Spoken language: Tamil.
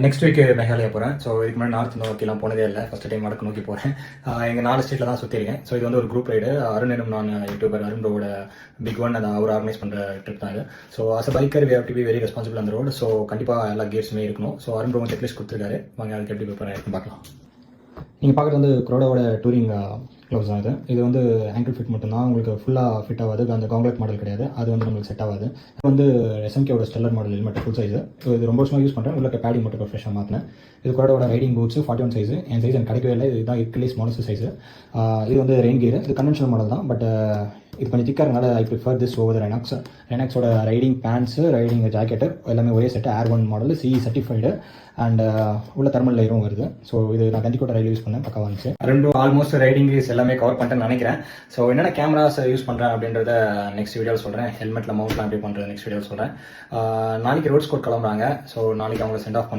நெக்ஸ்ட் வீக் மேகாலயா போகிறேன். ஸோ இதுக்கு முன்னாடி நார்த் நோக்கிலாம் போனதே இல்லை, ஃபஸ்ட் டைம் வடக்கு நோக்கி போகிறேன். எங்கள் 4 ஸ்டேட்டில் தான் சுற்றிருக்கேன். ஸோ இது வந்து ஒரு குரூப் ரைடு. அருணனும் நான் யூடியூபர் அருணோட பிக் ஒன் அதை அவர் ஆர்கனைஸ் பண்ணுற ட்ரிப் தான் இது. So as a biker we have to be very responsible அந்த ரோடு. ஸோ கண்டிப்பாக எல்லா கியர்ஸுமே இருக்கணும். ஸோ அருண் செக்லிஸ்ட் கொடுத்துருக்காரு, வாங்க அதுக்கு எப்படி ப்ரிப்பேர் ஆகிருக்குன்னு பார்க்கலாம். நீங்கள் பார்க்குறது வந்து குரோடோட டூரிங் க்ளவுஸ் தான் இது. இது வந்து ஆங்கிள் ஃபிட் மட்டும்தான், உங்களுக்கு ஃபுல்லாக ஃபிட் ஆகாது. அந்த காங்க்லெட் மாடல் கிடையாது, அது வந்து நம்மளுக்கு செட் ஆகாது. இது வந்து எஸ்எம்கேவோட stellar model helmet full size. So இது ரொம்ப வருஷமாக யூஸ் பண்ணுறேன். உள்ள பேடிங் மட்டும் இப்போ ஃப்ரெஷ்ஷாக மாற்றினேன். இது குரோடோட ரைடிங் பூட்ஸ் 41 சைஸு. என் சைஸ் எனக்கு கிடைக்கவே இல்லை, இதுதான் இருக்கிறதுலே ஸ்மாலஸ்ட் சைஸு. இது வந்து ரெயின் கியர். இது கன்வென்ஷனல் மாடல் தான், பட் இது கொஞ்சம் திக்காக இருக்கனால I prefer this over Rynox. ரெனாக்ஸோட ரைடிங் பேண்ட்ஸு, ரைடிங் ஜாக்கெட்டு எல்லாமே ஒரே set. Air 1 model, CE certified and உள்ள தெர்மல் லேயரும் வருது. ஸோ இது நான் கண்டிப்பாக ரயில் யூஸ் பண்ணேன், பக்கா வந்துச்சு. ரெண்டும் ஆல்மோஸ்ட் ரைடிங் எல்லாமே கவர் பண்ணிட்டேன்னு நினைக்கிறேன். ஸோ என்னென்ன கேமராஸ் யூஸ் பண்ணுறேன் அப்படின்றத நெக்ஸ்ட் வீடியோவில் சொல்கிறேன். ஹெல்மெட்டில் மவுண்ட்லாம் எப்படி பண்ணுறது நெக்ஸ்ட் வீடியோவில் சொல்கிறேன். நாளைக்கு ரோட் ஸ்கோர் கிளம்புறாங்க. ஸோ நாளைக்கு அவங்களை சென்ட் ஆஃப் பண்ணுறேன்.